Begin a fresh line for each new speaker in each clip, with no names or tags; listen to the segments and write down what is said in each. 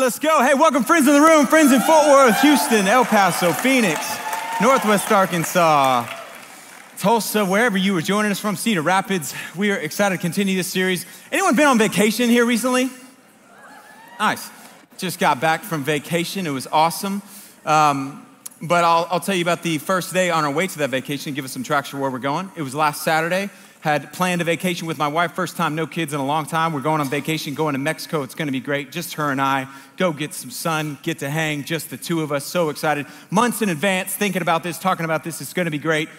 let's go. Hey, welcome friends in the room, friends in Fort Worth, Houston, El Paso, Phoenix, Northwest Arkansas, Tulsa, wherever you were joining us from, Cedar Rapids. We are excited to continue this series. Anyone been on vacation here recently? Nice. Just got back from vacation. It was awesome. But I'll tell you about the first day on our way to that vacation, give us some traction where we're going. It was last Saturday. Had planned a vacation with my wife, first time, no kids in a long time. We're going on vacation, going to Mexico. It's gonna be great, just her and I. Go get some sun, get to hang, just the two of us, so excited. Months in advance, thinking about this, talking about this, it's gonna be great.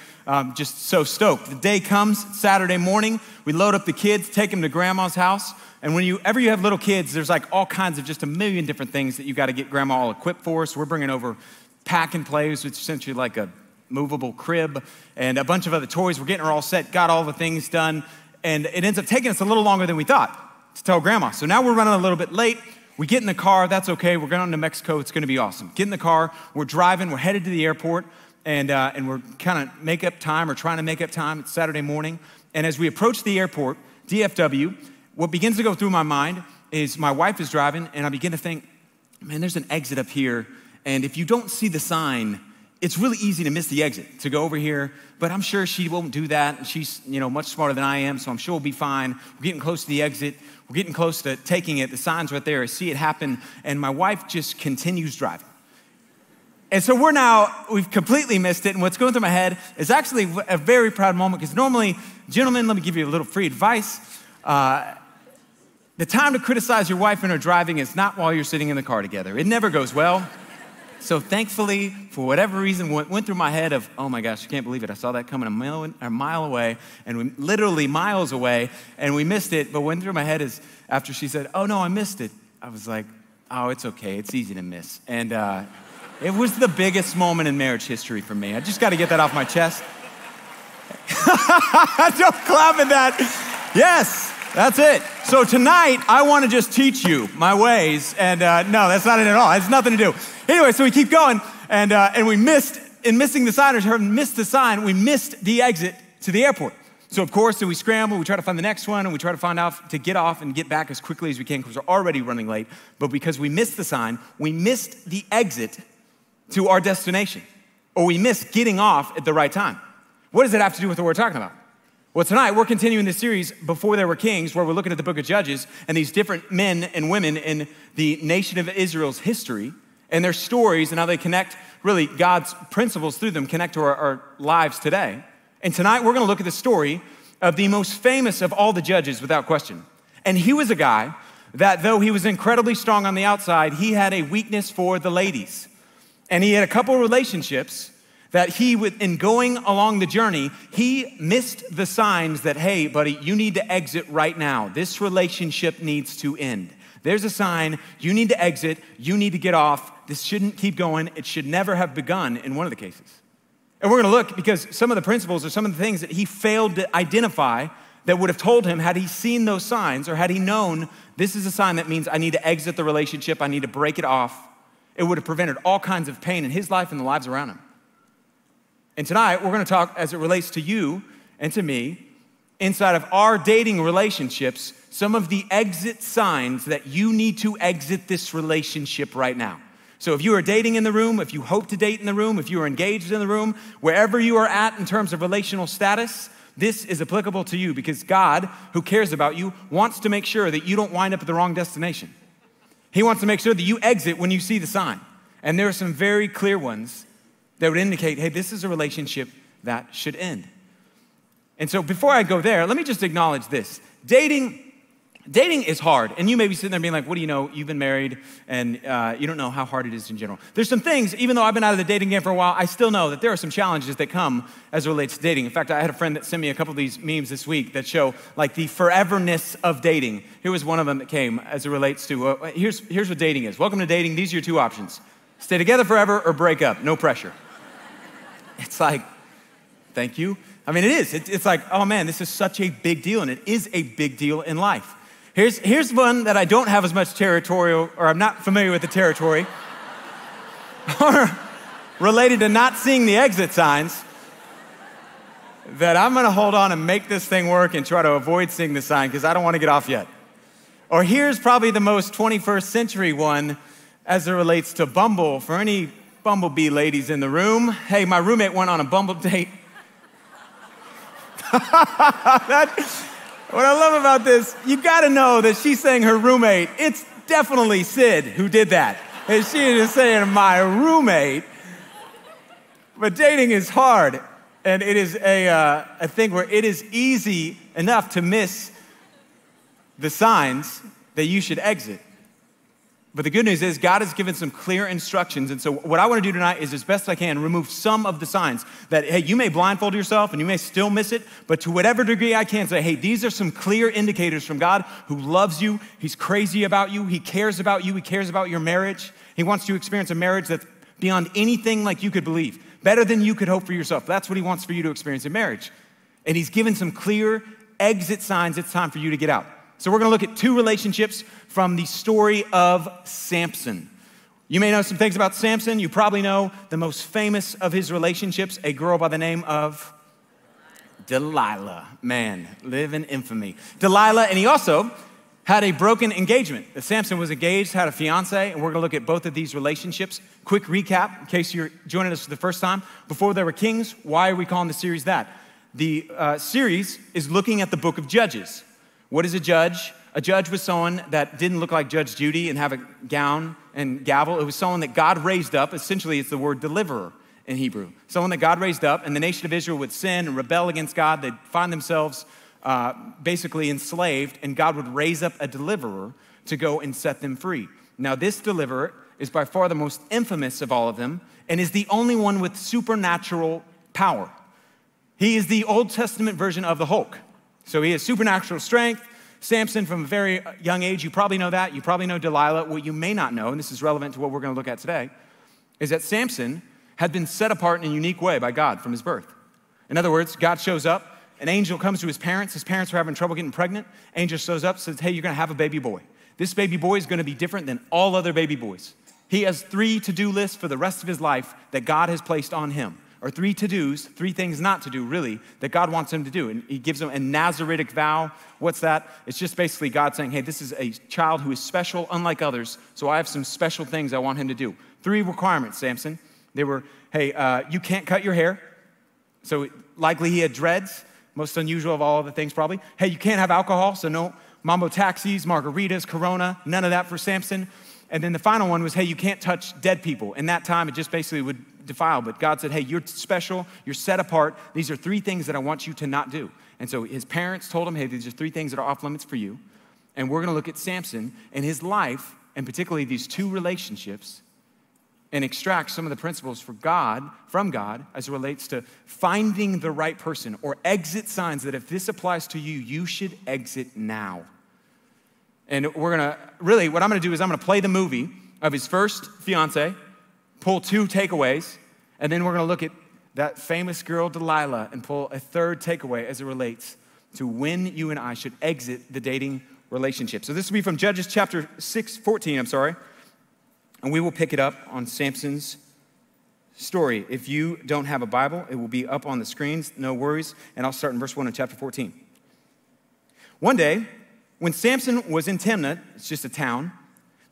Just so stoked. The day comes, Saturday morning, we load up the kids, take them to grandma's house. And whenever you have little kids, there's like all kinds of just a million different things that you gotta get grandma all equipped for. So we're bringing over pack and plays, which is essentially like a movable crib, and a bunch of other toys. We're getting her all set, got all the things done, and it ends up taking us a little longer than we thought to tell grandma. So now we're running a little bit late. We get in the car, that's okay. We're going to Mexico, it's gonna be awesome. Get in the car, we're driving, we're headed to the airport, and we're kind of make up time, or trying to make up time. It's Saturday morning, and as we approach the airport, DFW, what begins to go through my mind is my wife is driving, and I begin to think, man, there's an exit up here, and if you don't see the sign, it's really easy to miss the exit, to go over here, but I'm sure she won't do that. She's, much smarter than I am, so I'm sure we'll be fine. We're getting close to the exit. We're getting close to taking it. The sign's right there. I see it happen, and my wife just continues driving. And so we've completely missed it, and what's going through my head is actually a very proud moment, because normally, gentlemen, let me give you a little free advice. The time to criticize your wife in her driving is not while you're sitting in the car together. It never goes well. So thankfully, for whatever reason, what went through my head of, oh my gosh, I can't believe it. I saw that coming a mile away, and we literally miles away, and we missed it. But what went through my head is, after she said, oh no, I missed it, I was like, oh, it's okay. It's easy to miss. And it was the biggest moment in marriage history for me. I just got to get that off my chest. Don't clap at that. Yes. That's it. So tonight, I want to just teach you my ways, and no, that's not it at all. It has nothing to do. Anyway, so we keep going, and we missed the sign, we missed the exit to the airport. So of course, we scramble, we try to find the next one, and we try to find out to get off and get back as quickly as we can, because we're already running late. But because we missed the sign, we missed the exit to our destination, or we missed getting off at the right time. What does it have to do with what we're talking about? Well, tonight, we're continuing this series, Before There Were Kings, where we're looking at the book of Judges and these different men and women in the nation of Israel's history and their stories and how they connect, really, God's principles through them connect to our lives today. And tonight, we're going to look at the story of the most famous of all the judges, without question. And he was a guy that, though he was incredibly strong on the outside, he had a weakness for the ladies. And he had a couple relationships that in going along the journey, he missed the signs that, hey, buddy, you need to exit right now. This relationship needs to end. There's a sign, you need to exit, you need to get off. This shouldn't keep going. It should never have begun in one of the cases. And we're gonna look, because some of the principles or some of the things that he failed to identify that would have told him, had he seen those signs, or had he known this is a sign that means I need to exit the relationship, I need to break it off, it would have prevented all kinds of pain in his life and the lives around him. And tonight, we're gonna talk as it relates to you and to me, inside of our dating relationships, some of the exit signs that you need to exit this relationship right now. So if you are dating in the room, if you hope to date in the room, if you are engaged in the room, wherever you are at in terms of relational status, this is applicable to you, because God, who cares about you, wants to make sure that you don't wind up at the wrong destination. He wants to make sure that you exit when you see the sign. And there are some very clear ones that would indicate, hey, this is a relationship that should end. And so before I go there, let me just acknowledge this. Dating is hard. And you may be sitting there being like, what do you know? You've been married, and you don't know how hard it is in general. There's some things, even though I've been out of the dating game for a while, I still know that there are some challenges that come as it relates to dating. In fact, I had a friend that sent me a couple of these memes this week that show like the foreverness of dating. Here was one of them that came as it relates to, here's what dating is. Welcome to dating. These are your two options. Stay together forever or break up. No pressure. It's like, thank you. I mean, it is. It's like, oh man, this is such a big deal, and it is a big deal in life. Here's one that I don't have as much territorial, or I'm not familiar with the territory, or related to not seeing the exit signs, that I'm gonna hold on and make this thing work and try to avoid seeing the sign because I don't wanna get off yet. Or here's probably the most 21st century one as it relates to Bumble. For any Bumblebee ladies in the room, hey, my roommate went on a Bumble date. What I love about this, you gotta know that she's saying her roommate. It's definitely Sid who did that. And she is saying my roommate. But dating is hard, and it is a thing where it is easy enough to miss the signs that you should exit. But the good news is God has given some clear instructions. And so what I want to do tonight is, as best I can, remove some of the signs that, hey, you may blindfold yourself and you may still miss it, but to whatever degree I can say, hey, these are some clear indicators from God who loves you. He's crazy about you. He cares about you. He cares about your marriage. He wants you to experience a marriage that's beyond anything like you could believe, better than you could hope for yourself. That's what he wants for you to experience in marriage. And he's given some clear exit signs. It's time for you to get out. So we're going to look at two relationships from the story of Sampson. You may know some things about Sampson. You probably know the most famous of his relationships, a girl by the name of Delilah. Man, live in infamy. Delilah, and he also had a broken engagement. Samson was engaged, had a fiance, and we're going to look at both of these relationships. Quick recap, in case you're joining us for the first time. Before there were kings, why are we calling the series that? The series is looking at the book of Judges. What is a judge? A judge was someone that didn't look like Judge Judy and have a gown and gavel. It was someone that God raised up. Essentially, it's the word deliverer in Hebrew. Someone that God raised up, and the nation of Israel would sin and rebel against God. They'd find themselves basically enslaved, and God would raise up a deliverer to go and set them free. Now, this deliverer is by far the most infamous of all of them and is the only one with supernatural power. He is the Old Testament version of the Hulk. So he has supernatural strength. Samson, from a very young age, you probably know that. You probably know Delilah. What you may not know, and this is relevant to what we're going to look at today, is that Samson had been set apart in a unique way by God from his birth. In other words, God shows up. An angel comes to his parents. His parents are having trouble getting pregnant. Angel shows up, says, hey, you're going to have a baby boy. This baby boy is going to be different than all other baby boys. He has 3 to-do lists for the rest of his life that God has placed on him. Or 3 to-dos, 3 things not to do, really, that God wants him to do. And he gives him a Nazaritic vow. What's that? It's just basically God saying, hey, this is a child who is special, unlike others, so I have some special things I want him to do. 3 requirements, Samson. They were, hey, you can't cut your hair. So likely he had dreads, most unusual of all the things probably. Hey, you can't have alcohol, so no mambo taxis, margaritas, Corona, none of that for Samson. And then the final one was, hey, you can't touch dead people. In that time, it just basically would defile, but God said, hey, you're special, you're set apart. These are 3 things that I want you to not do. And so his parents told him, hey, these are 3 things that are off limits for you. And we're gonna look at Samson and his life, and particularly these 2 relationships, and extract some of the principles from God, as it relates to finding the right person, or exit signs that if this applies to you, you should exit now. And we're gonna, really, what I'm gonna do is I'm gonna play the movie of his first fiance, pull 2 takeaways, and then we're gonna look at that famous girl, Delilah, and pull a 3rd takeaway as it relates to when you and I should exit the dating relationship. So this will be from Judges chapter 14, and we will pick it up on Samson's story. If you don't have a Bible, it will be up on the screens, no worries, and I'll start in verse 1 of chapter 14. One day, when Samson was in Timnah, it's just a town,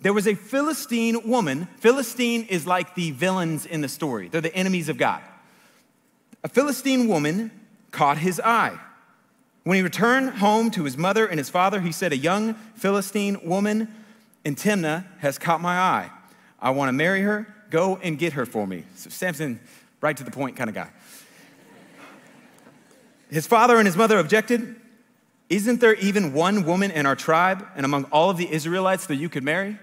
there was a Philistine woman. Philistine is like the villains in the story. They're the enemies of God. A Philistine woman caught his eye. When he returned home to his mother and his father, he said, a young Philistine woman in Timnah has caught my eye. I want to marry her. Go and get her for me. So Samson, right to the point kind of guy. His father and his mother objected. Isn't there even one woman in our tribe and among all of the Israelites that you could marry?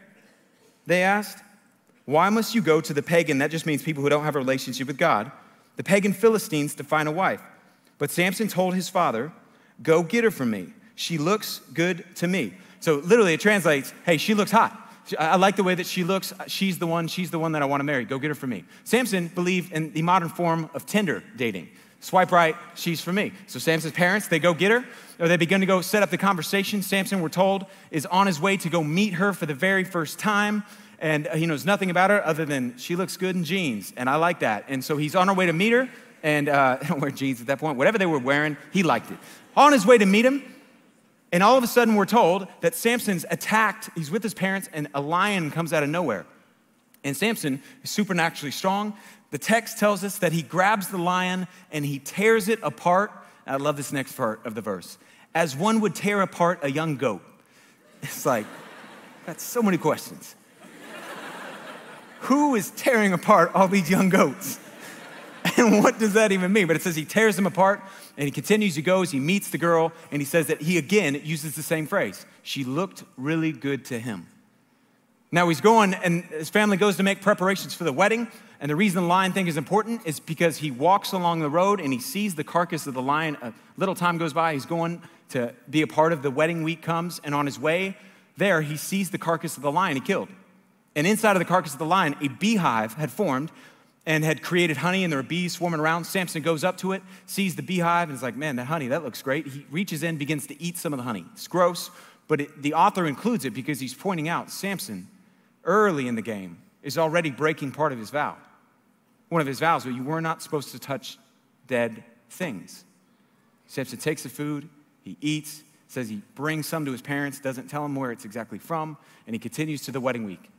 They asked. Why must you go to the pagan? That just means people who don't have a relationship with God. The pagan Philistines to find a wife. But Samson told his father, go get her for me. She looks good to me. So literally it translates, hey, she looks hot. I like the way that she looks. She's the one that I want to marry. Go get her for me. Samson believed in the modern form of Tinder dating. Swipe right, she's for me. So Samson's parents, they go get her, or they begin to go set up the conversation. Samson, we're told, is on his way to go meet her for the very first time. And he knows nothing about her other than she looks good in jeans, and I like that. And so he's on our way to meet her, and they don't wear jeans at that point. Whatever they were wearing, he liked it. On his way to meet him, and all of a sudden we're told that Samson's attacked. He's with his parents, and a lion comes out of nowhere. And Samson is supernaturally strong. The text tells us that he grabs the lion and he tears it apart. I love this next part of the verse. As one would tear apart a young goat. It's like, got so many questions. Who is tearing apart all these young goats? And what does that even mean? But it says he tears them apart and he continues, he goes, he meets the girl, and he says that he again uses the same phrase. She looked really good to him. Now he's going and his family goes to make preparations for the wedding. And the reason the lion thing is important is because he walks along the road and he sees the carcass of the lion. A little time goes by, he's going to be a part of the wedding week comes. And on his way there, he sees the carcass of the lion he killed. And inside of the carcass of the lion, a beehive had formed and had created honey, and there were bees swarming around. Samson goes up to it, sees the beehive, and is like, man, that honey, that looks great. He reaches in, begins to eat some of the honey. It's gross, but the author includes it because he's pointing out Samson, early in the game, is already breaking part of his vow. One of his vows, where you were not supposed to touch dead things. Samson takes the food, he eats, says he brings some to his parents, doesn't tell them where it's exactly from, and he continues to the wedding week.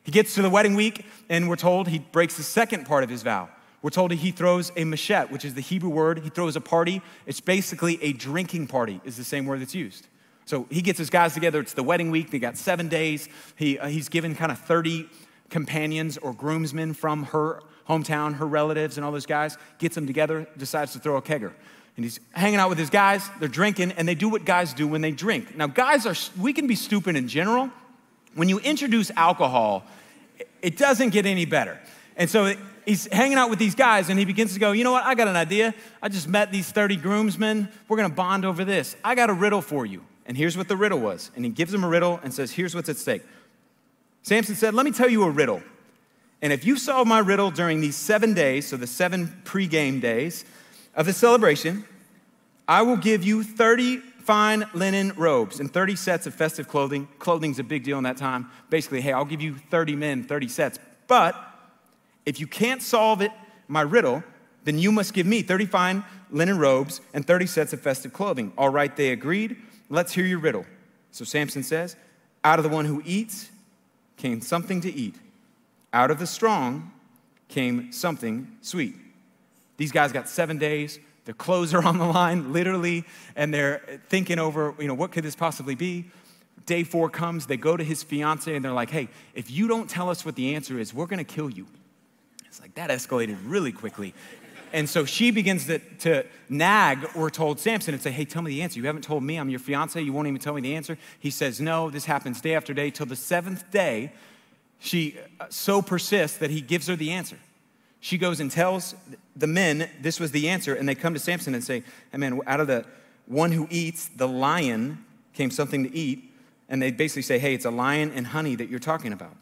He gets to the wedding week, and we're told he breaks the second part of his vow. We're told he throws a mashet, which is the Hebrew word. He throws a party. It's basically a drinking party, is the same word that's used. So he gets his guys together. It's the wedding week. They got 7 days. He's given kind of 30 companions or groomsmen from her hometown, her relatives, and all those guys. Gets them together, decides to throw a kegger. And he's hanging out with his guys. They're drinking, and they do what guys do when they drink. Now, we can be stupid in general. When you introduce alcohol, it doesn't get any better. And so he's hanging out with these guys, and he begins to go, you know what, I got an idea. I just met these 30 groomsmen. We're going to bond over this. I got a riddle for you. And here's what the riddle was. And he gives them a riddle and says, here's what's at stake. Samson said, let me tell you a riddle. And if you solve my riddle during these 7 days, so the 7 pre-game days of the celebration, I will give you 30 fine linen robes and 30 sets of festive clothing. Clothing's a big deal in that time. Basically, hey, I'll give you 30 men, 30 sets. But if you can't solve it, my riddle, then you must give me 30 fine linen robes and 30 sets of festive clothing. All right, they agreed. Let's hear your riddle. So Samson says, out of the one who eats came something to eat. Out of the strong came something sweet. These guys got 7 days. Their clothes are on the line, literally, and they're thinking over, what could this possibly be? Day 4 comes, they go to his fiance, and they're like, hey, if you don't tell us what the answer is, we're going to kill you. It's like, that escalated really quickly. And so she begins to nag, we're told, Samson, and say, hey, tell me the answer. You haven't told me, I'm your fiance, you won't even tell me the answer. He says, no, this happens day after day, till the 7th day, she so persists that he gives her the answer. She goes and tells the men this was the answer, and they come to Samson and say, hey man, out of the one who eats, the lion came something to eat, and they basically say, hey, it's a lion and honey that you're talking about.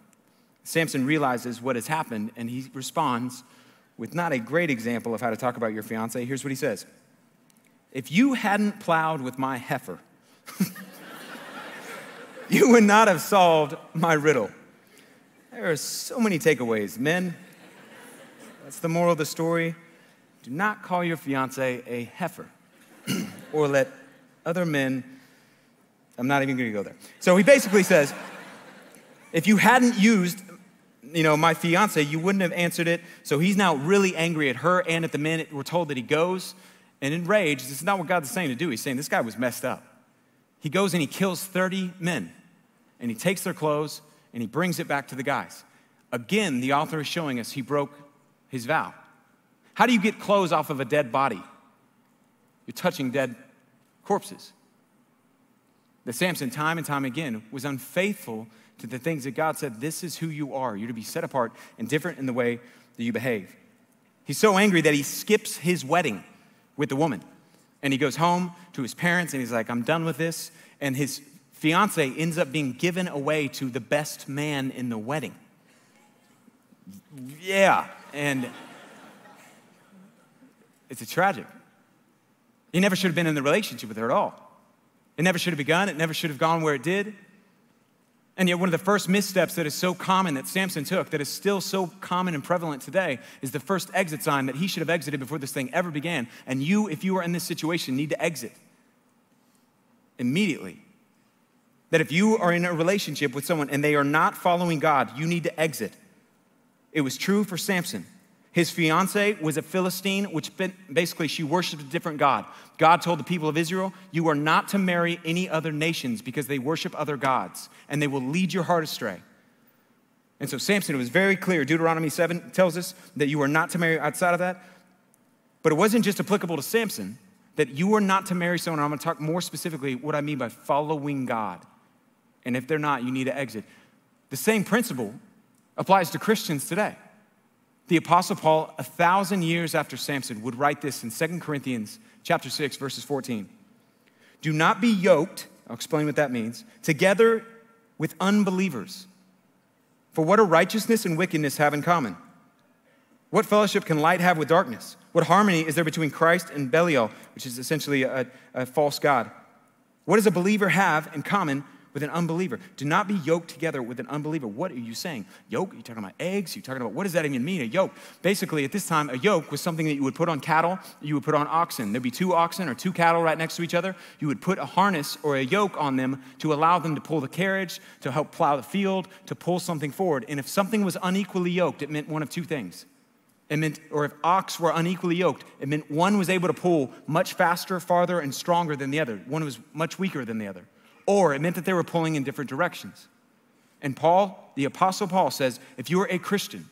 Samson realizes what has happened, and he responds with not a great example of how to talk about your fiance. Here's what he says. If you hadn't plowed with my heifer, you would not have solved my riddle. There are so many takeaways, men. That's the moral of the story. Do not call your fiance a heifer or let other men, I'm not even going to go there. So he basically says, if you hadn't used, my fiance, you wouldn't have answered it. So he's now really angry at her and at the men. We're told that he goes and enraged. This is not what God's saying to do. He's saying this guy was messed up. He goes and he kills 30 men and he takes their clothes and he brings it back to the guys. Again, the author is showing us he broke his vow. How do you get clothes off of a dead body? You're touching dead corpses. That Samson, time and time again, was unfaithful to the things that God said, this is who you are. You're to be set apart and different in the way that you behave. He's so angry that he skips his wedding with the woman. And he goes home to his parents and he's like, I'm done with this. And his fiance ends up being given away to the best man in the wedding. Yeah, and it's a tragic. He never should have been in the relationship with her at all. It never should have begun. It never should have gone where it did. And yet one of the first missteps that is so common that Samson took, that is still so common and prevalent today, is the first exit sign that he should have exited before this thing ever began. And you, if you are in this situation, need to exit immediately. That if you are in a relationship with someone and they are not following God, you need to exit. It was true for Sampson. His fiance was a Philistine, which basically she worshiped a different god. God told the people of Israel, you are not to marry any other nations because they worship other gods, and they will lead your heart astray. And so Samson, it was very clear. Deuteronomy 7 tells us that you are not to marry outside of that. But it wasn't just applicable to Samson, that you are not to marry someone. I'm going to talk more specifically what I mean by following God. And if they're not, you need to exit. The same principle applies to Christians today. The Apostle Paul, 1,000 years after Samson, would write this in 2 Corinthians chapter 6, verses 14. Do not be yoked, I'll explain what that means, together with unbelievers. For what do righteousness and wickedness have in common? What fellowship can light have with darkness? What harmony is there between Christ and Belial, which is essentially a false god? What does a believer have in common with an unbeliever? Do not be yoked together with an unbeliever. What are you saying? Yoke? Are you talking about eggs? Are you talking about, what does that even mean, a yoke? Basically, at this time, a yoke was something that you would put on cattle, you would put on oxen. There'd be 2 oxen or 2 cattle right next to each other. You would put a harness or a yoke on them to allow them to pull the carriage, to help plow the field, to pull something forward. And if something was unequally yoked, it meant one of 2 things. It meant, or if ox were unequally yoked, it meant one was able to pull much faster, farther, and stronger than the other. One was much weaker than the other. Or it meant that they were pulling in different directions. And Paul, the Apostle Paul says, if you are a Christian,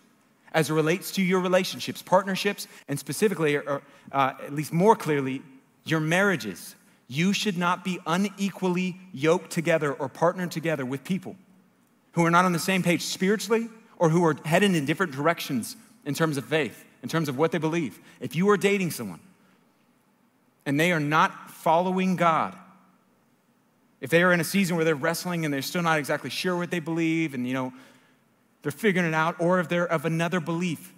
as it relates to your relationships, partnerships, and specifically, or at least more clearly, your marriages, you should not be unequally yoked together or partnered together with people who are not on the same page spiritually or who are heading in different directions in terms of faith, in terms of what they believe. If you are dating someone and they are not following God, if they are in a season where they're wrestling and they're still not exactly sure what they believe and, they're figuring it out, or if they're of another belief,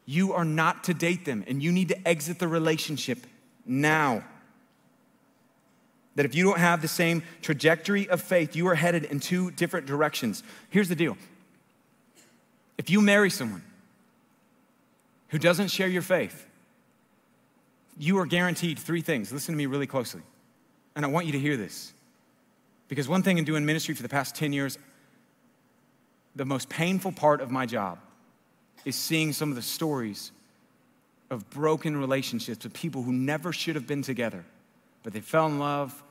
you are not to date them and you need to exit the relationship now. That if you don't have the same trajectory of faith, you are headed in 2 different directions. Here's the deal. If you marry someone who doesn't share your faith, you are guaranteed 3 things. Listen to me really closely. And I want you to hear this. Because one thing in doing ministry for the past 10 years, the most painful part of my job is seeing some of the stories of broken relationships with people who never should have been together, but they fell in love.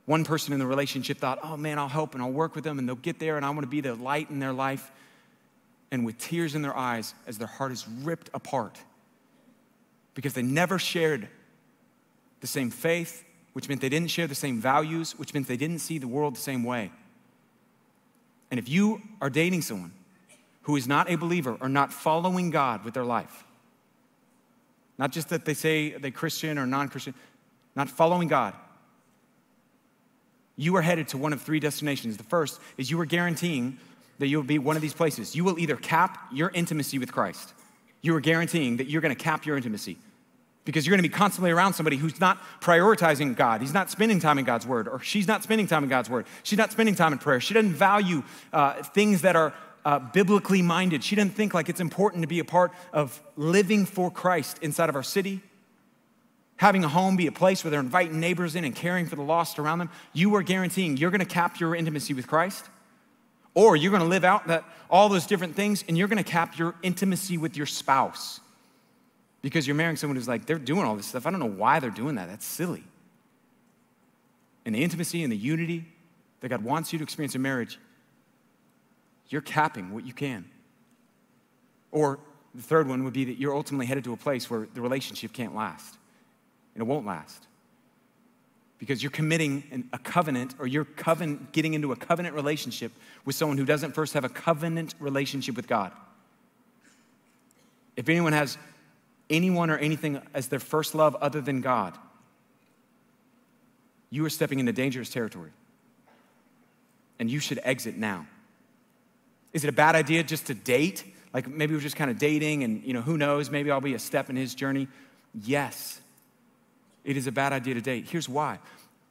One person in the relationship thought, oh man, I'll help and I'll work with them and they'll get there and I want to be the light in their life. And with tears in their eyes as their heart is ripped apart because they never shared the same faith, which meant they didn't share the same values, which meant they didn't see the world the same way. And if you are dating someone who is not a believer or not following God with their life, not just that they say they're Christian or non-Christian, not following God, you are headed to one of 3 destinations. The first is you are guaranteeing that you'll be one of these places. You will either cap your intimacy with Christ. You are guaranteeing that you're going to cap your intimacy because you're going to be constantly around somebody who's not prioritizing God. He's not spending time in God's word, or she's not spending time in God's word. She's not spending time in prayer. She doesn't value things that are biblically minded. She doesn't think like it's important to be a part of living for Christ inside of our city, having a home be a place where they're inviting neighbors in and caring for the lost around them. You are guaranteeing you're going to cap your intimacy with Christ. Or you're going to live out all those different things and you're going to cap your intimacy with your spouse because you're marrying someone who's like, they're doing all this stuff. I don't know why they're doing that. That's silly. And the intimacy and the unity that God wants you to experience in marriage, you're capping what you can. Or the third one would be that you're ultimately headed to a place where the relationship can't last and it won't last. Because you're committing a covenant, or you're getting into a covenant relationship with someone who doesn't first have a covenant relationship with God. If anyone has anyone or anything as their first love other than God, you are stepping into dangerous territory. And you should exit now. Is it a bad idea just to date? Like maybe we're just kind of dating and who knows, maybe I'll be a step in his journey. Yes. It is a bad idea to date. Here's why.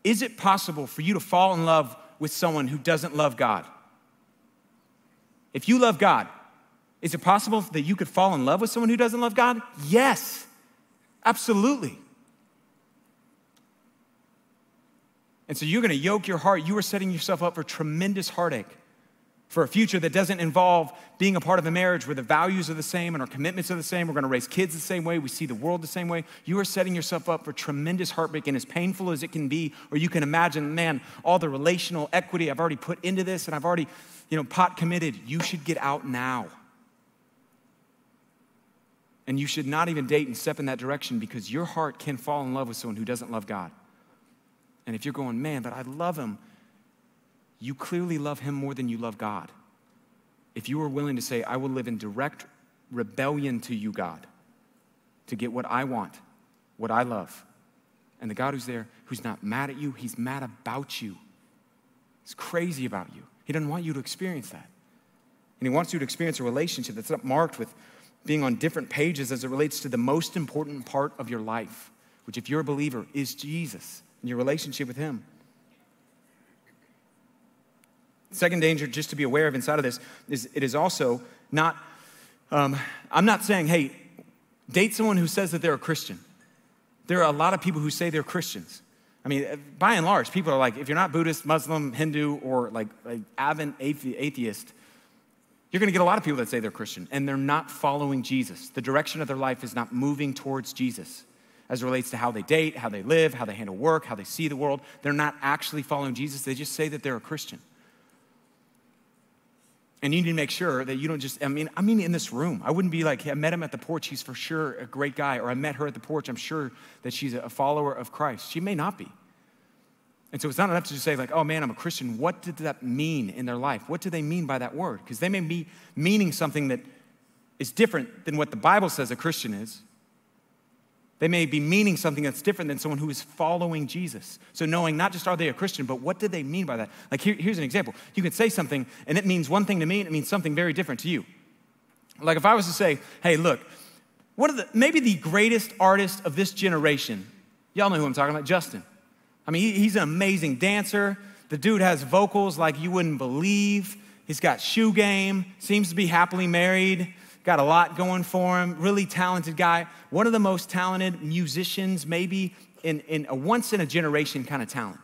Is it possible for you to fall in love with someone who doesn't love God? If you love God, is it possible that you could fall in love with someone who doesn't love God? Yes, absolutely. And so you're going to yoke your heart. You are setting yourself up for tremendous heartache for a future that doesn't involve being a part of a marriage where the values are the same and our commitments are the same. We're gonna raise kids the same way. We see the world the same way. You are setting yourself up for tremendous heartbreak, and as painful as it can be, or you can imagine, man, all the relational equity I've already put into this and I've already, pot committed. You should get out now. And you should not even date and step in that direction because your heart can fall in love with someone who doesn't love God. And if you're going, man, but I love him, you clearly love him more than you love God. If you are willing to say, I will live in direct rebellion to you, God, to get what I want, what I love. And the God who's there, who's not mad at you, he's mad about you. He's crazy about you. He doesn't want you to experience that. And he wants you to experience a relationship that's not marked with being on different pages as it relates to the most important part of your life, which if you're a believer is Jesus and your relationship with him. Second danger, just to be aware of inside of this, is it is also not, I'm not saying, hey, date someone who says that they're a Christian. There are a lot of people who say they're Christians. I mean, by and large, people are like, if you're not Buddhist, Muslim, Hindu, or like avid atheist, you're gonna get a lot of people that say they're Christian and they're not following Jesus. The direction of their life is not moving towards Jesus as it relates to how they date, how they live, how they handle work, how they see the world. They're not actually following Jesus. They just say that they're a Christian. And you need to make sure that you don't just, I mean in this room, I wouldn't be like, hey, I met him at the Porch, he's for sure a great guy, or I met her at the Porch, I'm sure that she's a follower of Christ. She may not be. And so it's not enough to just say like, oh man, I'm a Christian. What did that mean in their life? What do they mean by that word? Because they may be meaning something that is different than what the Bible says a Christian is. They may be meaning something that's different than someone who is following Jesus. So knowing not just are they a Christian, but what did they mean by that? Like here's an example. You can say something and it means one thing to me and it means something very different to you. Like if I was to say, hey, look, maybe the greatest artist of this generation, y'all know who I'm talking about, Justin. I mean, he's an amazing dancer. The dude has vocals like you wouldn't believe. He's got shoe game, seems to be happily married, got a lot going for him, really talented guy. One of the most talented musicians maybe in a once-in-a-generation kind of talent.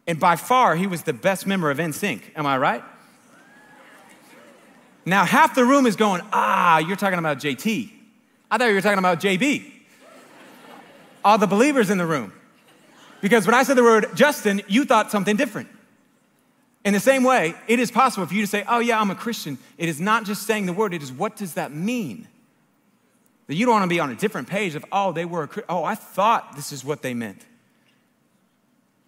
And by far, he was the best member of NSYNC. Am I right? Now, half the room is going, you're talking about JT. I thought you were talking about JB. All the believers in the room. Because when I said the word Justin, you thought something different. In the same way, it is possible for you to say, oh yeah, I'm a Christian. It is not just saying the word, it is what does that mean? That you don't want to be on a different page of, I thought this is what they meant.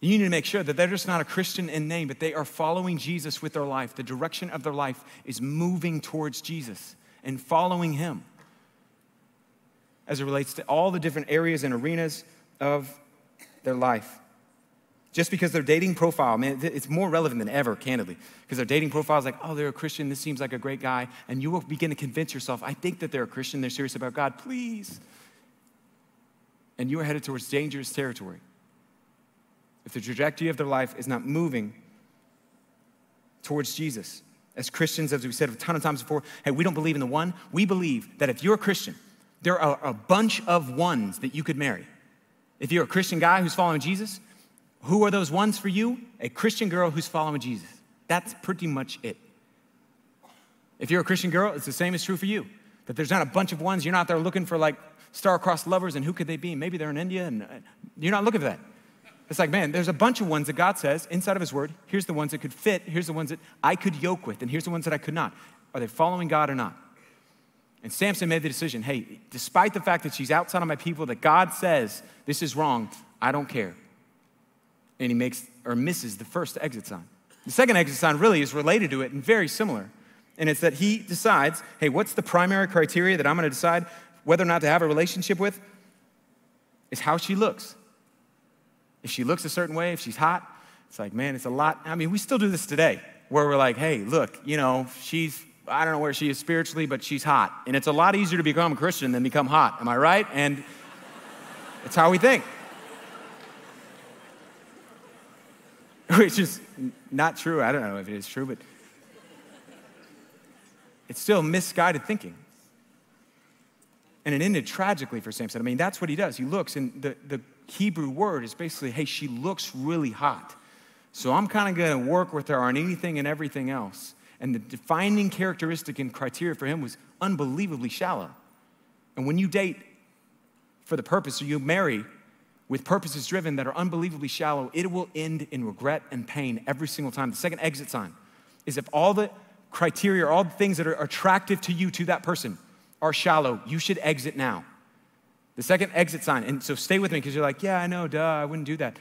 You need to make sure that they're just not a Christian in name, but they are following Jesus with their life. The direction of their life is moving towards Jesus and following him as it relates to all the different areas and arenas of their life. Just because their dating profile, man, it's more relevant than ever, candidly, because their dating profile is like, oh, they're a Christian, this seems like a great guy, and you will begin to convince yourself, I think that they're a Christian, they're serious about God, please. And you are headed towards dangerous territory. If the trajectory of their life is not moving towards Jesus. As Christians, as we said a ton of times before, hey, we don't believe in the one. We believe that if you're a Christian, there are a bunch of ones that you could marry. If you're a Christian guy who's following Jesus, who are those ones for you? A Christian girl who's following Jesus. That's pretty much it. If you're a Christian girl, it's the same is true for you. That there's not a bunch of ones. You're not there looking for like star-crossed lovers and who could they be? Maybe they're in India and you're not looking for that. It's like, man, there's a bunch of ones that God says inside of his word. Here's the ones that could fit. Here's the ones that I could yoke with. And here's the ones that I could not. Are they following God or not? And Sampson made the decision, hey, despite the fact that she's outside of my people, that God says this is wrong, I don't care. And he makes or misses the first exit sign. The second exit sign really is related to it and very similar. And it's that he decides, hey, what's the primary criteria that I'm gonna decide whether or not to have a relationship with? Is how she looks. If she looks a certain way, if she's hot, it's like, man, it's a lot. I mean, we still do this today where we're like, hey, look, I don't know where she is spiritually, but she's hot. And it's a lot easier to become a Christian than become hot. Am I right? And it's how we think. Which is not true. I don't know if it is true, but it's still misguided thinking. And it ended tragically for Samson. I mean, that's what he does. He looks, and the Hebrew word is basically, hey, she looks really hot. So I'm kind of going to work with her on anything and everything else. And the defining characteristic and criteria for him was unbelievably shallow. And when you date for the purpose, or you marry with purposes driven that are unbelievably shallow, it will end in regret and pain every single time. The second exit sign is if all the criteria, or all the things that are attractive to you, to that person, are shallow, you should exit now. The second exit sign, and so stay with me because you're like, yeah, I know, duh, I wouldn't do that.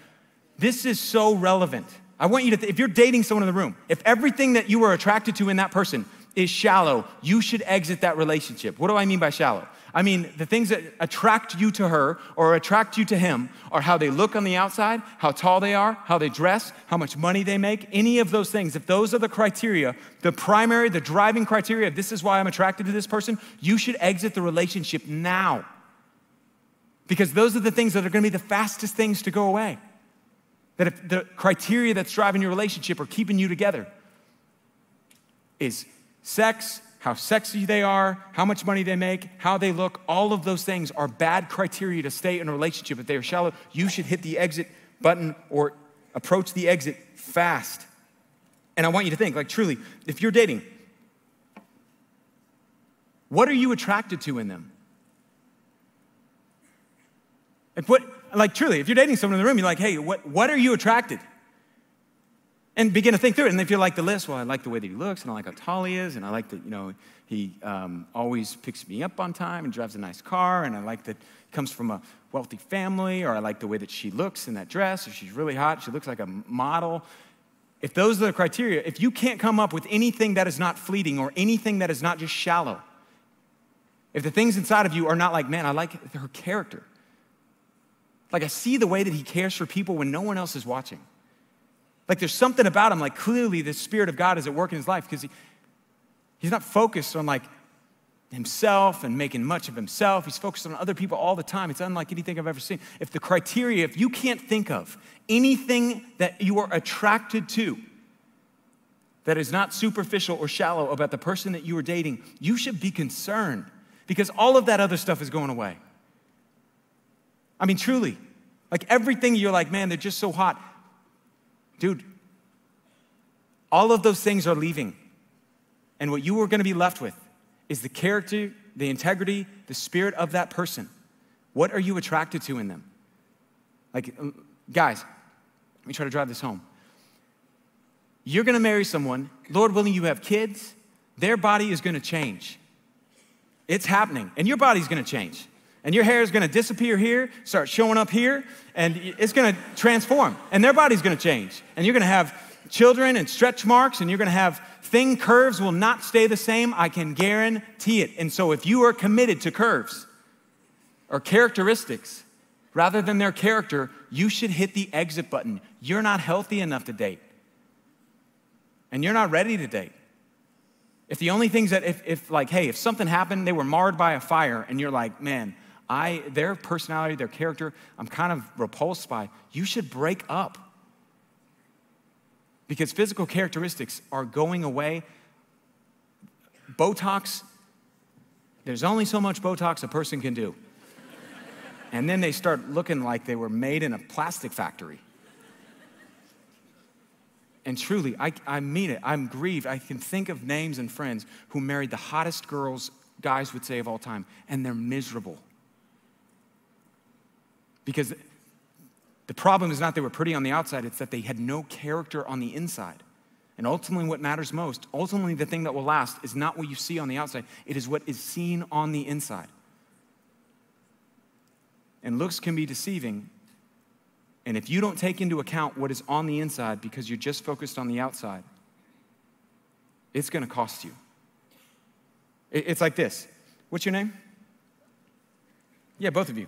This is so relevant. I want you to, if you're dating someone in the room, if everything that you are attracted to in that person is shallow, you should exit that relationship. What do I mean by shallow? I mean, the things that attract you to her or attract you to him are how they look on the outside, how tall they are, how they dress, how much money they make, any of those things. If those are the criteria, the primary, the driving criteria, this is why I'm attracted to this person, you should exit the relationship now. Because those are the things that are gonna be the fastest things to go away. That if the criteria that's driving your relationship or keeping you together is sex, how sexy they are, how much money they make, how they look, all of those things are bad criteria to stay in a relationship. If they are shallow, you should hit the exit button or approach the exit fast. And I want you to think, like truly, if you're dating, what are you attracted to in them? Like truly, if you're dating someone in the room, you're like, hey, what are you attracted? And begin to think through it. And if you like the list, well, I like the way that he looks, and I like how tall he is, and I like that, he always picks me up on time and drives a nice car, and I like that he comes from a wealthy family, or I like the way that she looks in that dress, or she's really hot, she looks like a model. If those are the criteria, if you can't come up with anything that is not fleeting or anything that is not just shallow, if the things inside of you are not like, man, I like her character. Like I see the way that he cares for people when no one else is watching. Like there's something about him, like clearly the Spirit of God is at work in his life because he's not focused on like himself and making much of himself. He's focused on other people all the time. It's unlike anything I've ever seen. If the criteria, if you can't think of anything that you are attracted to that is not superficial or shallow about the person that you are dating, you should be concerned because all of that other stuff is going away. I mean, truly, like everything you're like, man, they're just so hot. Dude, all of those things are leaving. And what you are gonna be left with is the character, the integrity, the spirit of that person. What are you attracted to in them? Like, guys, let me try to drive this home. You're gonna marry someone, Lord willing, you have kids, their body is gonna change. It's happening, and your body's gonna change. And your hair is gonna disappear here, start showing up here, and it's gonna transform. And their body's gonna change. And you're gonna have children and stretch marks, and you're gonna have curves will not stay the same, I can guarantee it. And so if you are committed to curves or characteristics, rather than their character, you should hit the exit button. You're not healthy enough to date. And you're not ready to date. If the only things that, if something happened, they were marred by a fire, and you're like, man, their personality, their character, I'm kind of repulsed by, you should break up. Because physical characteristics are going away. Botox, there's only so much Botox a person can do. And then they start looking like they were made in a plastic factory. And truly, I mean it, I'm grieved. I can think of names and friends who married the hottest girls guys would say of all time, and they're miserable. Because the problem is not they were pretty on the outside, it's that they had no character on the inside. And ultimately what matters most, ultimately the thing that will last is not what you see on the outside, it is what is seen on the inside. And looks can be deceiving. And if you don't take into account what is on the inside because you're just focused on the outside, it's gonna cost you. It's like this. What's your name? Yeah, both of you.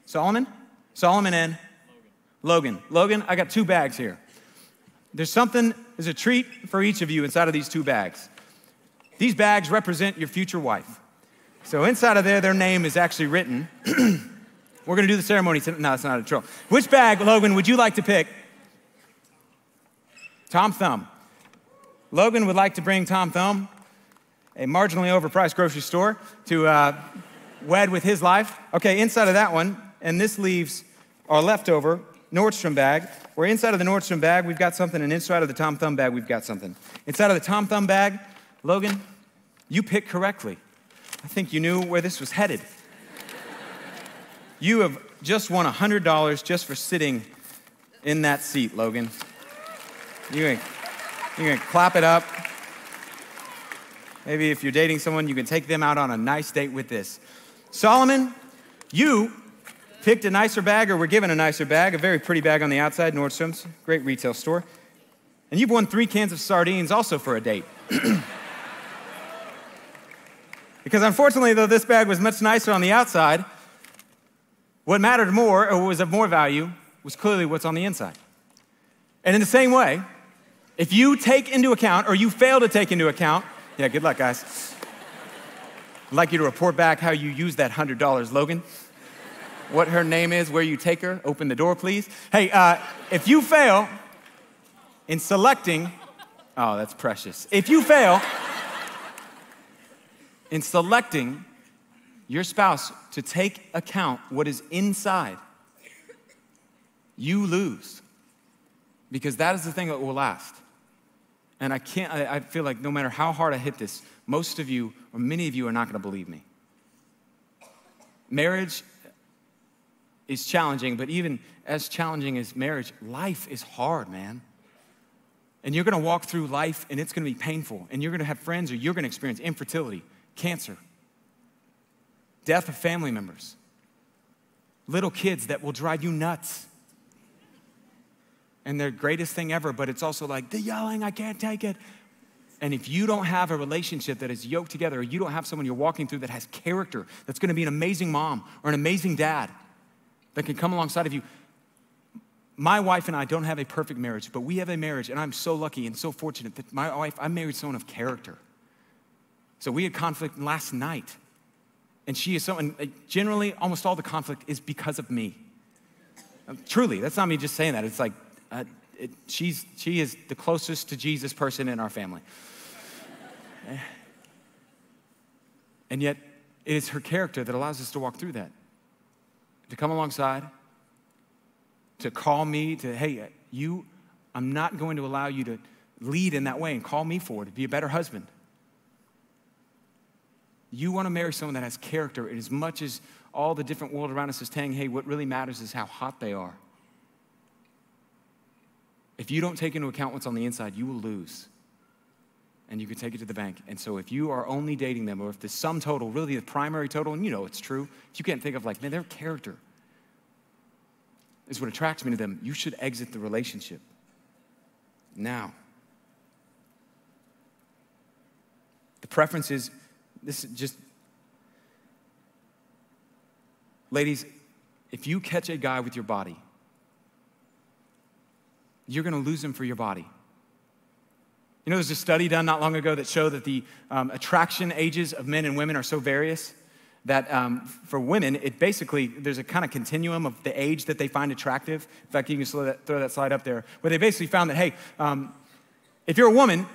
Solomon? Solomon and? Logan. Logan, I got 2 bags here. There's a treat for each of you inside of these 2 bags. These bags represent your future wife. So inside of there, their name is actually written. We're gonna do the ceremony tonight. No, that's not a troll. Which bag, Logan, would you like to pick? Tom Thumb. Logan would like to bring Tom Thumb, a marginally overpriced grocery store, to wed with his life. Okay, inside of that one, and this leaves our leftover Nordstrom bag, where inside of the Nordstrom bag, we've got something, and inside of the Tom Thumb bag, we've got something. Inside of the Tom Thumb bag, Logan, you picked correctly. I think you knew where this was headed. You have just won $100 just for sitting in that seat, Logan. You're gonna clap it up. Maybe if you're dating someone, you can take them out on a nice date with this. Solomon, you picked a nicer bag, or were given a nicer bag, a very pretty bag on the outside, Nordstrom's, great retail store. And you've won 3 cans of sardines also for a date. Because unfortunately, though this bag was much nicer on the outside, what mattered more, or was of more value, was clearly what's on the inside. And in the same way, if you take into account, or you fail to take into account, yeah, good luck, guys. I'd like you to report back how you used that $100, Logan. What her name is, where you take her. Open the door, please. Hey, if you fail in selecting, oh, that's precious. If you fail in selecting your spouse to take account what is inside, you lose. Because that is the thing that will last. And I feel like no matter how hard I hit this, most of you, or many of you, are not gonna believe me. Marriage is challenging, but even as challenging as marriage, life is hard, man. And you're gonna walk through life and it's gonna be painful, and you're gonna have friends, or you're gonna experience infertility, cancer, death of family members, little kids that will drive you nuts. And their greatest thing ever, but it's also like, the yelling, I can't take it. And if you don't have a relationship that is yoked together, or you don't have someone you're walking through that has character, that's gonna be an amazing mom or an amazing dad that can come alongside of you. My wife and I don't have a perfect marriage, but we have a marriage, and I'm so lucky and so fortunate that my wife, I married someone of character. So we had conflict last night, and she is so, and generally almost all the conflict is because of me. Truly, that's not me just saying that. It's like, she is the closest to Jesus person in our family. And yet, it is her character that allows us to walk through that. To come alongside, to call me, to, hey, I'm not going to allow you to lead in that way, and call me forward to be a better husband. You want to marry someone that has character, and as much as all the different world around us is saying, hey, what really matters is how hot they are. If you don't take into account what's on the inside, you will lose. And you can take it to the bank. And so if you are only dating them, or if the sum total, really the primary total, and you know it's true, if you can't think of like, man, their character is what attracts me to them, you should exit the relationship now. The preference is, this is just, ladies, if you catch a guy with your body, you're gonna lose him for your body. You know, there's a study done not long ago that showed that the attraction ages of men and women are so various that for women, it basically, there's a kind of continuum of the age that they find attractive. In fact, you can throw that slide up there, where they basically found that, hey, if you're a woman,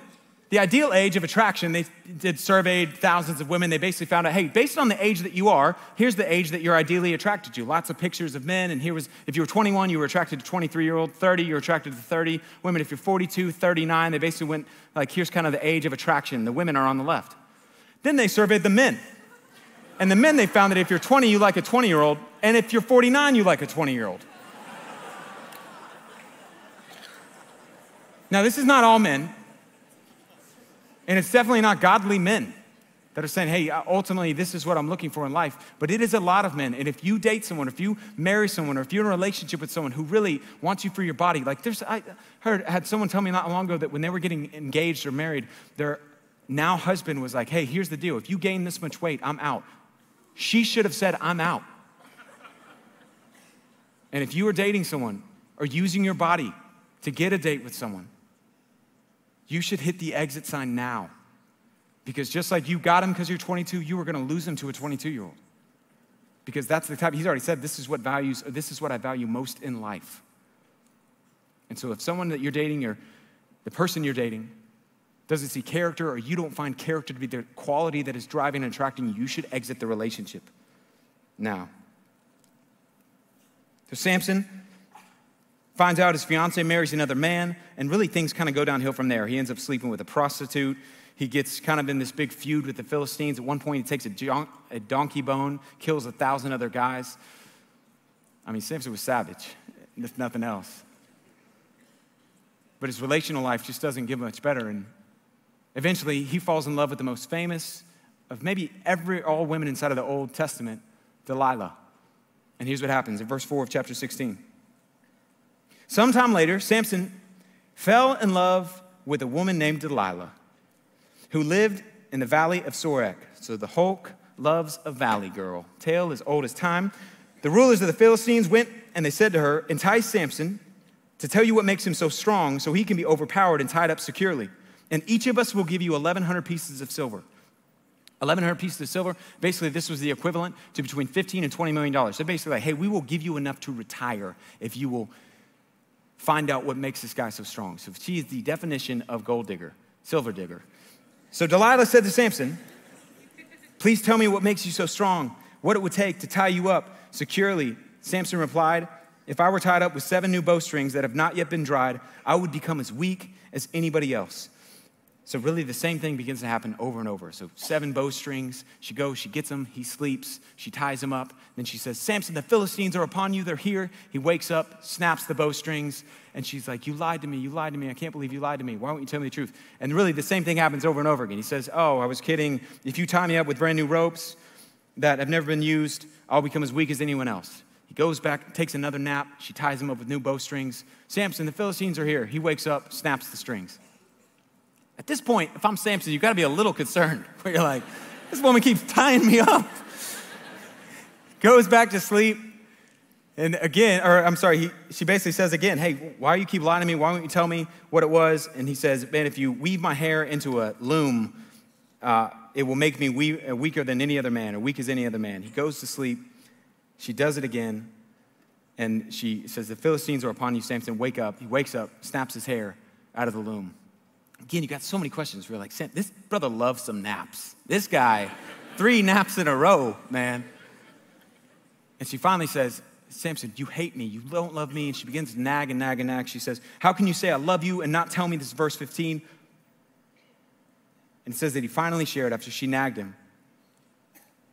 the ideal age of attraction, they surveyed thousands of women. They basically found out, hey, based on the age that you are, here's the age that you're ideally attracted to. Lots of pictures of men, and here was, if you were 21, you were attracted to 23-year-old, 30, you're attracted to 30. Women, if you're 42, 39, they basically went, like, here's kind of the age of attraction. The women are on the left. Then they surveyed the men. And the men, they found that if you're 20, you like a 20-year-old, and if you're 49, you like a 20-year-old. Now, this is not all men. And it's definitely not godly men that are saying, hey, ultimately, this is what I'm looking for in life. But it is a lot of men. And if you date someone, if you marry someone, or if you're in a relationship with someone who really wants you for your body, like I had someone tell me not long ago that when they were getting engaged or married, their now husband was like, hey, here's the deal. If you gain this much weight, I'm out. She should have said, I'm out. And if you are dating someone or using your body to get a date with someone, you should hit the exit sign now. Because just like you got him because you're 22, you were gonna lose him to a 22-year-old. Because that's the type, he's already said, this is what I value most in life. And so if someone that you're dating, or the person you're dating, doesn't see character, or you don't find character to be the quality that is driving and attracting you, you should exit the relationship now. So Sampson, Finds out his fiance marries another man, and really things kind of go downhill from there. He ends up sleeping with a prostitute. He gets kind of in this big feud with the Philistines. At one point, he takes a donkey bone, kills 1,000 other guys. I mean, Samson was savage, if nothing else. But his relational life just doesn't get much better. And eventually, he falls in love with the most famous of maybe all women inside of the Old Testament, Delilah. And here's what happens in verse 4 of chapter 16. Sometime later, Samson fell in love with a woman named Delilah, who lived in the valley of Sorek. So the Hulk loves a valley girl. Tale as old as time. The rulers of the Philistines went and they said to her, entice Samson to tell you what makes him so strong so he can be overpowered and tied up securely. And each of us will give you 1,100 pieces of silver. 1,100 pieces of silver, basically this was the equivalent to between $15 and $20 million. So basically like, hey, we will give you enough to retire if you will find out what makes this guy so strong. So she is the definition of gold digger, silver digger. So Delilah said to Samson, please tell me what makes you so strong, what it would take to tie you up securely. Samson replied, if I were tied up with 7 new bowstrings that have not yet been dried, I would become as weak as anybody else. So really the same thing begins to happen over and over. So 7 bowstrings, she goes, she gets them, he sleeps, she ties him up. Then she says, Samson, the Philistines are upon you, they're here. He wakes up, snaps the bowstrings, and she's like, you lied to me, I can't believe you lied to me. Why won't you tell me the truth? And really the same thing happens over and over again. He says, oh, I was kidding. If you tie me up with brand new ropes that have never been used, I'll become as weak as anyone else. He goes back, takes another nap, she ties him up with new bowstrings. Samson, the Philistines are here. He wakes up, snaps the strings. At this point, if I'm Samson, you've got to be a little concerned. Where you're like, this woman keeps tying me up. Goes back to sleep. And again, she basically says again, hey, why do you keep lying to me? Why won't you tell me what it was? And he says, man, if you weave my hair into a loom, it will make me weaker than any other man, or weak as any other man. He goes to sleep. She does it again. And she says, the Philistines are upon you, Samson. Wake up. He wakes up, snaps his hair out of the loom. Again, you got so many questions. We're like, Sam, this brother loves some naps. This guy, 3 naps in a row, man. And she finally says, Samson, you hate me. You don't love me. And she begins to nag and nag and nag. She says, how can you say I love you and not tell me? This is verse 15. And it says that he finally shared after she nagged him.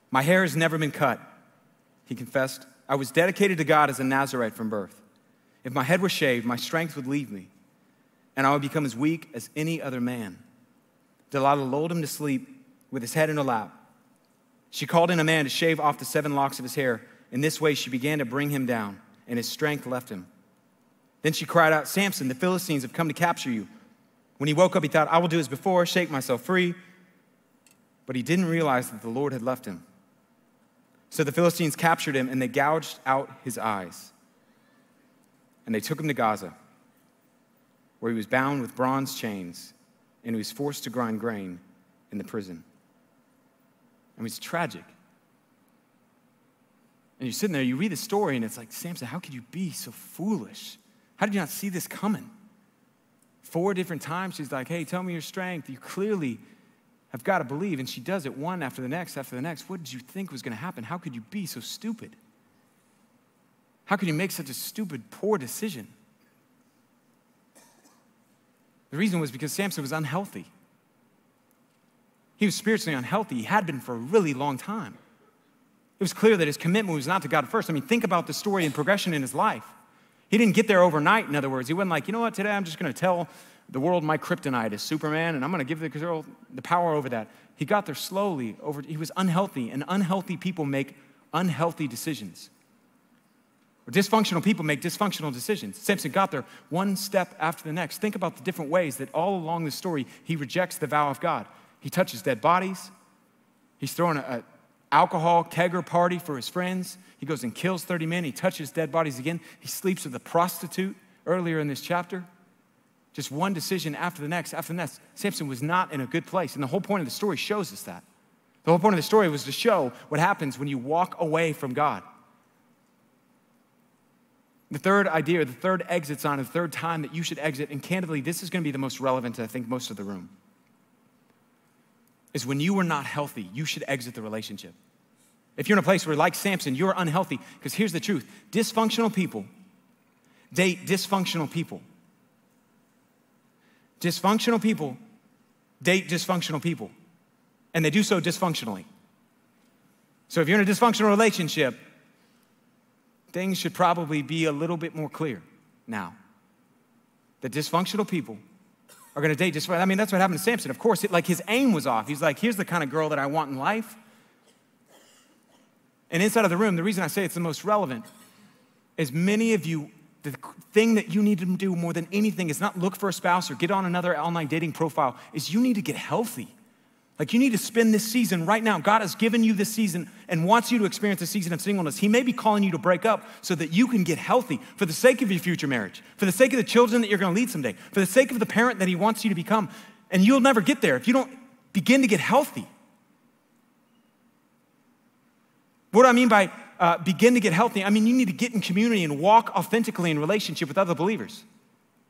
My hair has never been cut, he confessed. I was dedicated to God as a Nazarite from birth. If my head were shaved, my strength would leave me, and I would become as weak as any other man. Delilah lulled him to sleep with his head in her lap. She called in a man to shave off the 7 locks of his hair. In this way, she began to bring him down, and his strength left him. Then she cried out, Samson, the Philistines have come to capture you. When he woke up, he thought, I will do as before, shake myself free. But he didn't realize that the Lord had left him. So the Philistines captured him, and they gouged out his eyes. And they took him to Gaza, where he was bound with bronze chains, and he was forced to grind grain in the prison. I mean, it's tragic. And you're sitting there, you read the story, and it's like, Samson, how could you be so foolish? How did you not see this coming? 4 different times, she's like, hey, tell me your strength. You clearly have got to believe. And she does it one after the next after the next. What did you think was going to happen? How could you be so stupid? How could you make such a stupid, poor decision? The reason was because Samson was unhealthy. He was spiritually unhealthy. He had been for a really long time. It was clear that his commitment was not to God first. I mean, think about the story and progression in his life. He didn't get there overnight, in other words. He wasn't like, you know what, today I'm just going to tell the world my kryptonite is Superman, and I'm going to give the girl the power over that. He got there slowly. He was unhealthy, and unhealthy people make unhealthy decisions. Or dysfunctional people make dysfunctional decisions. Samson got there one step after the next. Think about the different ways that all along the story, he rejects the vow of God. He touches dead bodies. He's throwing an alcohol kegger party for his friends. He goes and kills 30 men. He touches dead bodies again. He sleeps with a prostitute earlier in this chapter. Just one decision after the next, after the next. Samson was not in a good place. And the whole point of the story shows us that. The whole point of the story was to show what happens when you walk away from God. The third idea, the third exit sign, the third time that you should exit, and candidly, this is going to be the most relevant to, I think, most of the room, is when you are not healthy, you should exit the relationship. If you're in a place where, like Samson, you're unhealthy, because here's the truth. Dysfunctional people date dysfunctional people. Dysfunctional people date dysfunctional people, and they do so dysfunctionally. So if you're in a dysfunctional relationship, things should probably be a little bit more clear now. That dysfunctional people are gonna date dysfunctional. I mean, that's what happened to Sampson. Of course, like his aim was off. He's like, here's the kind of girl that I want in life. And inside of the room, the reason I say it's the most relevant is many of you, the thing that you need to do more than anything is not look for a spouse or get on another online dating profile, is you need to get healthy. Like you need to spend this season right now. God has given you this season and wants you to experience a season of singleness. He may be calling you to break up so that you can get healthy for the sake of your future marriage, for the sake of the children that you're gonna lead someday, for the sake of the parent that he wants you to become. And you'll never get there if you don't begin to get healthy. What do I mean by begin to get healthy? I mean, you need to get in community and walk authentically in relationship with other believers.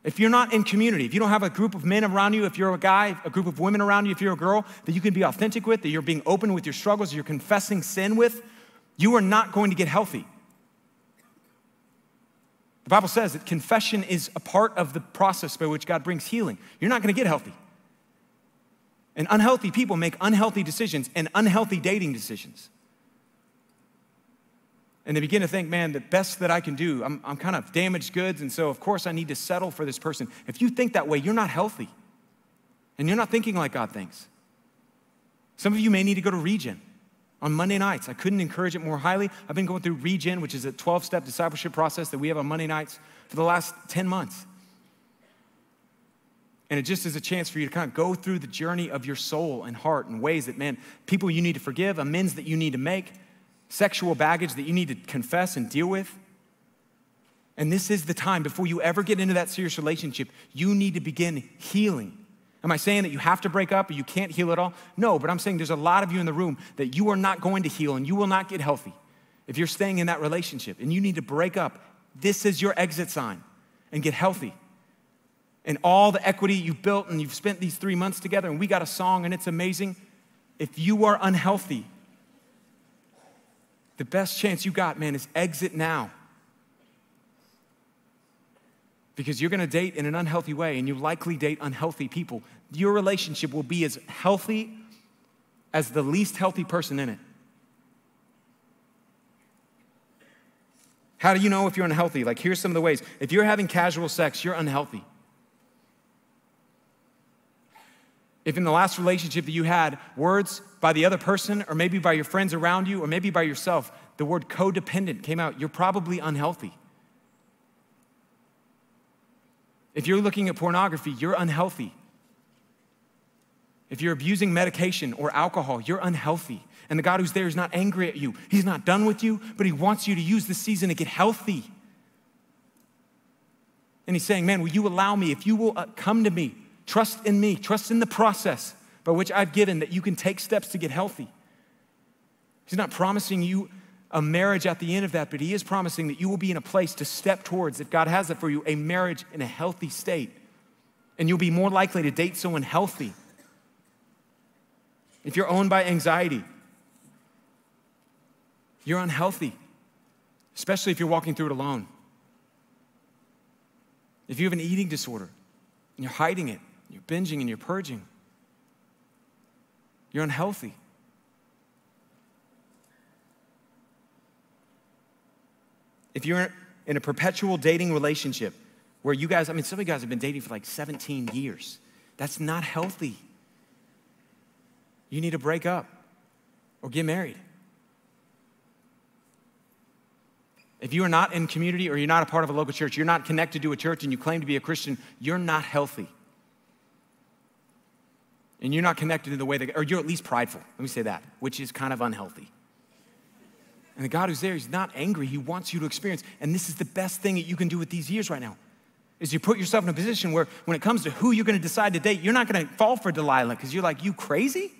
If you're not in community, if you don't have a group of men around you, if you're a guy, a group of women around you, if you're a girl, that you can be authentic with, that you're being open with your struggles, that you're confessing sin with, you are not going to get healthy. The Bible says that confession is a part of the process by which God brings healing. You're not gonna get healthy. And unhealthy people make unhealthy decisions and unhealthy dating decisions. And they begin to think, man, the best that I can do, I'm kind of damaged goods, and so of course I need to settle for this person. If you think that way, you're not healthy. And you're not thinking like God thinks. Some of you may need to go to Regen on Monday nights. I couldn't encourage it more highly. I've been going through Regen, which is a 12-step discipleship process that we have on Monday nights for the last 10 months. And it just is a chance for you to kind of go through the journey of your soul and heart in ways that, man, people you need to forgive, amends that you need to make, sexual baggage that you need to confess and deal with. And this is the time before you ever get into that serious relationship, you need to begin healing. Am I saying that you have to break up or you can't heal at all? No, but I'm saying there's a lot of you in the room that you are not going to heal and you will not get healthy if you're staying in that relationship, and you need to break up. This is your exit sign, and get healthy. And all the equity you built and you've spent these 3 months together, and we got a song and it's amazing. If you are unhealthy, the best chance you got, man, is exit now. Because you're gonna date in an unhealthy way, and you likely date unhealthy people. Your relationship will be as healthy as the least healthy person in it. How do you know if you're unhealthy? Like, here's some of the ways. If you're having casual sex, you're unhealthy. If in the last relationship that you had, words by the other person, or maybe by your friends around you, or maybe by yourself, the word codependent came out, you're probably unhealthy. If you're looking at pornography, you're unhealthy. If you're abusing medication or alcohol, you're unhealthy. And the God who's there is not angry at you. He's not done with you, but he wants you to use this season to get healthy. And he's saying, man, will you allow me, if you will come to me, trust in me, trust in the process by which I've given, that you can take steps to get healthy. He's not promising you a marriage at the end of that, but he is promising that you will be in a place to step towards, if God has it for you, a marriage in a healthy state. And you'll be more likely to date someone healthy. If you're owned by anxiety, you're unhealthy, especially if you're walking through it alone. If you have an eating disorder and you're hiding it, you're binging and you're purging, you're unhealthy. If you're in a perpetual dating relationship where you guys, some of you guys have been dating for like 17 years. That's not healthy. You need to break up or get married. If you are not in community, or you're not a part of a local church, you're not connected to a church and you claim to be a Christian, you're not healthy. And you're not connected in the way that, or you're at least prideful, let me say that, which is kind of unhealthy. And the God who's there, he's not angry, he wants you to experience. And this is the best thing that you can do with these years right now, is you put yourself in a position where when it comes to who you're gonna decide to date, you're not gonna fall for Delilah because you're like, you crazy?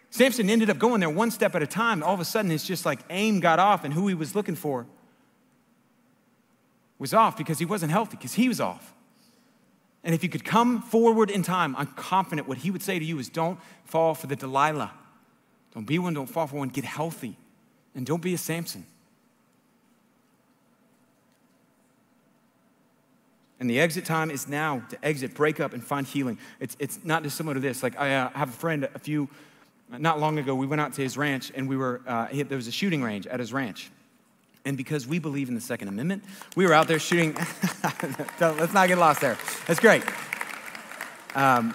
Sampson ended up going there one step at a time. All of a sudden, it's just like aim got off, and who he was looking for was off because he wasn't healthy, because he was off. And if you could come forward in time, I'm confident what he would say to you is, don't fall for the Delilah. Don't be one, don't fall for one, get healthy. And don't be a Sampson. And the exit time is now to exit, break up, and find healing. It's not dissimilar to this. Like I have a friend not long ago, we went out to his ranch and there was a shooting range at his ranch. And because we believe in the Second Amendment, we were out there shooting. Let's not get lost there. That's great. And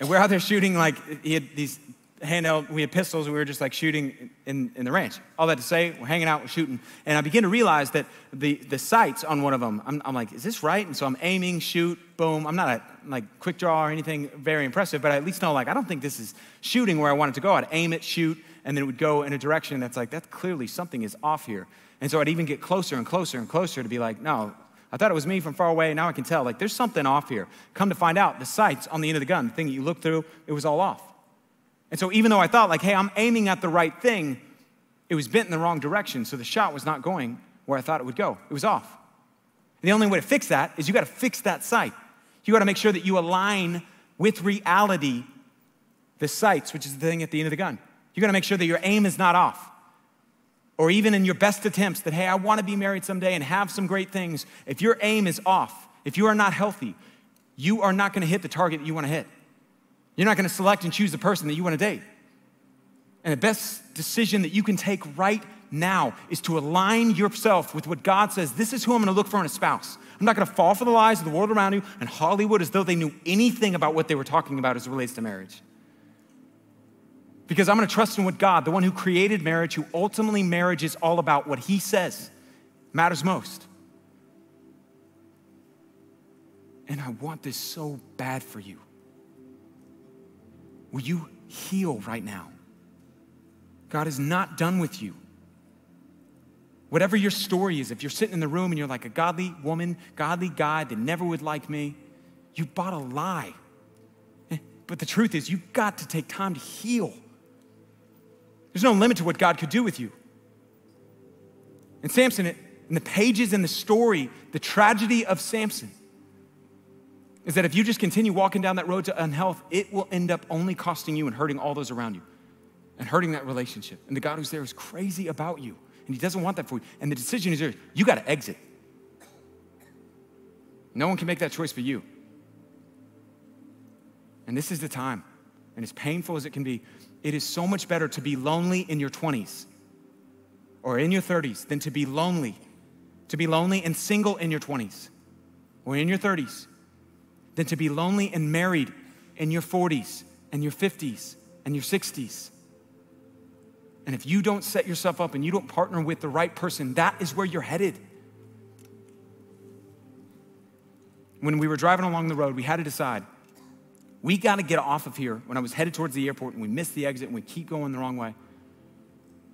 we're out there shooting, like he had these handheld, we had pistols, and we were just like shooting in the ranch. All that to say, we're hanging out, we're shooting. And I begin to realize that the sights on one of them, I'm like, is this right? And so I'm aiming, shoot, boom. I'm not a quick draw or anything very impressive, but I at least know, like, I don't think this is shooting where I want it to go. I'd aim it, shoot, and then it would go in a direction that's like, that's clearly something is off here. And so I'd even get closer and closer and closer to be like, no, I thought it was me from far away. Now I can tell, like, there's something off here. Come to find out, the sights on the end of the gun, the thing that you look through, it was all off. And so even though I thought, like, hey, I'm aiming at the right thing, it was bent in the wrong direction, so the shot was not going where I thought it would go. It was off. And the only way to fix that is you got to fix that sight. You got to make sure that you align with reality the sights, which is the thing at the end of the gun. You got to make sure that your aim is not off. Or even in your best attempts that, hey, I want to be married someday and have some great things. If your aim is off, if you are not healthy, you are not going to hit the target that you want to hit. You're not going to select and choose the person that you want to date. And the best decision that you can take right now is to align yourself with what God says. This is who I'm going to look for in a spouse. I'm not going to fall for the lies of the world around you and Hollywood as though they knew anything about what they were talking about as it relates to marriage. Because I'm going to trust in what God, the one who created marriage, who ultimately marriage is all about, what he says matters most. And I want this so bad for you. Will you heal right now? God is not done with you. Whatever your story is, if you're sitting in the room and you're like a godly woman, godly guy that never would like me, you bought a lie. But the truth is, you've got to take time to heal. There's no limit to what God could do with you. And Sampson, in the pages in the story, the tragedy of Sampson is that if you just continue walking down that road to unhealth, it will end up only costing you and hurting all those around you and hurting that relationship. And the God who's there is crazy about you, and he doesn't want that for you. And the decision is yours. You got to exit. No one can make that choice for you. And this is the time. And as painful as it can be, it is so much better to be lonely in your 20s or in your 30s than to be lonely and single in your 20s or in your 30s than to be lonely and married in your 40s and your 50s and your 60s. And if you don't set yourself up and you don't partner with the right person, that is where you're headed. When we were driving along the road, we had to decide, we got to get off of here. When I was headed towards the airport and we missed the exit and we keep going the wrong way,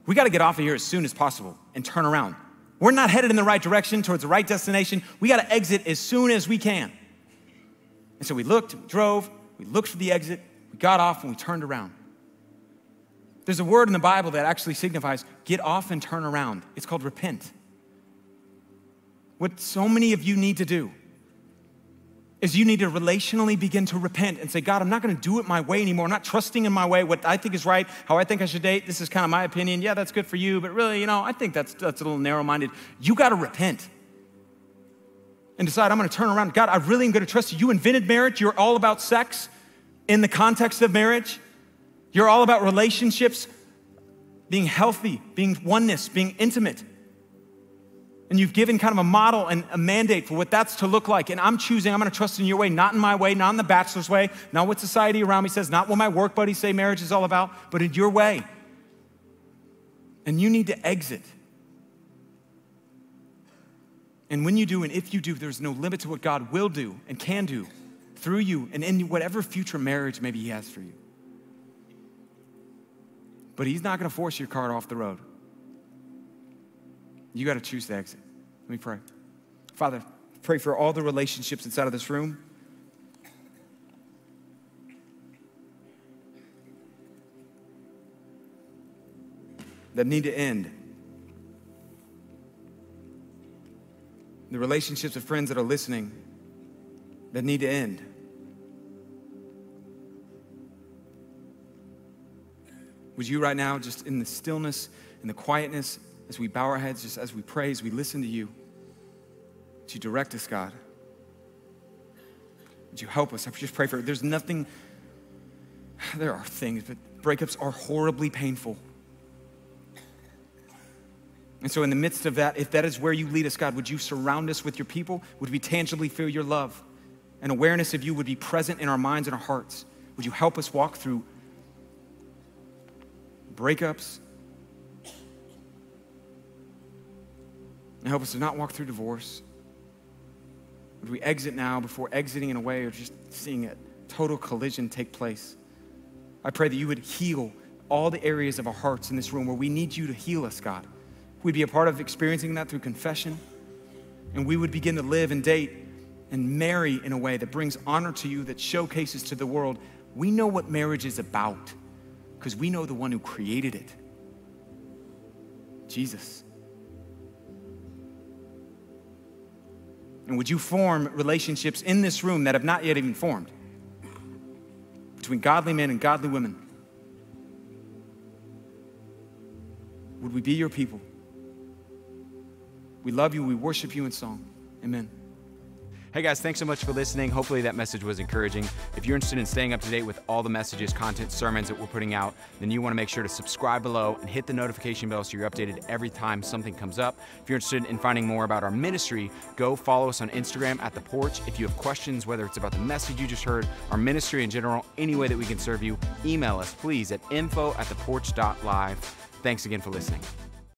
we got to get off of here as soon as possible and turn around. We're not headed in the right direction towards the right destination. We got to exit as soon as we can. And so we looked, we drove, we looked for the exit, we got off, and we turned around. There's a word in the Bible that actually signifies get off and turn around. It's called repent. What so many of you need to do is you need to relationally begin to repent and say, God, I'm not going to do it my way anymore. I'm not trusting in my way, what I think is right, how I think I should date. This is kind of my opinion. Yeah, that's good for you, but really, I think that's a little narrow-minded. You got to repent and decide, I'm going to turn around. God, I really am going to trust you. You invented marriage. You're all about sex in the context of marriage. You're all about relationships, being healthy, being oneness, being intimate. And you've given kind of a model and a mandate for what that's to look like. And I'm going to trust in your way, not in my way, not in the bachelor's way, not what society around me says, not what my work buddies say marriage is all about, but in your way. And you need to exit. And when you do, and if you do, there's no limit to what God will do and can do through you and in whatever future marriage maybe he has for you. But he's not going to force your car off the road. You got to choose to exit. Let me pray. Father, pray for all the relationships inside of this room. That need to end. The relationships of friends that are listening that need to end. Would you right now, just in the stillness, in the quietness, as we bow our heads, just as we pray, as we listen to you, to direct us, God. Would you help us? I just pray for it. There are things, but breakups are horribly painful. And so in the midst of that, if that is where you lead us, God, would you surround us with your people? Would we tangibly feel your love? And awareness of you would be present in our minds and our hearts. Would you help us walk through breakups? And help us to not walk through divorce. Would we exit now before exiting in a way or just seeing a total collision take place? I pray that you would heal all the areas of our hearts in this room where we need you to heal us, God. We'd be a part of experiencing that through confession, and we would begin to live and date and marry in a way that brings honor to you, that showcases to the world, we know what marriage is about because we know the one who created it, Jesus. And would you form relationships in this room that have not yet even formed between godly men and godly women? Would we be your people? We love you. We worship you in song. Amen.
Hey guys, thanks so much for listening. Hopefully that message was encouraging. If you're interested in staying up to date with all the messages, content, sermons that we're putting out, then you want to make sure to subscribe below and hit the notification bell so you're updated every time something comes up. If you're interested in finding more about our ministry, go follow us on Instagram at The Porch. If you have questions, whether it's about the message you just heard, our ministry in general, any way that we can serve you, email us please at info@theporch.live. Thanks again for listening.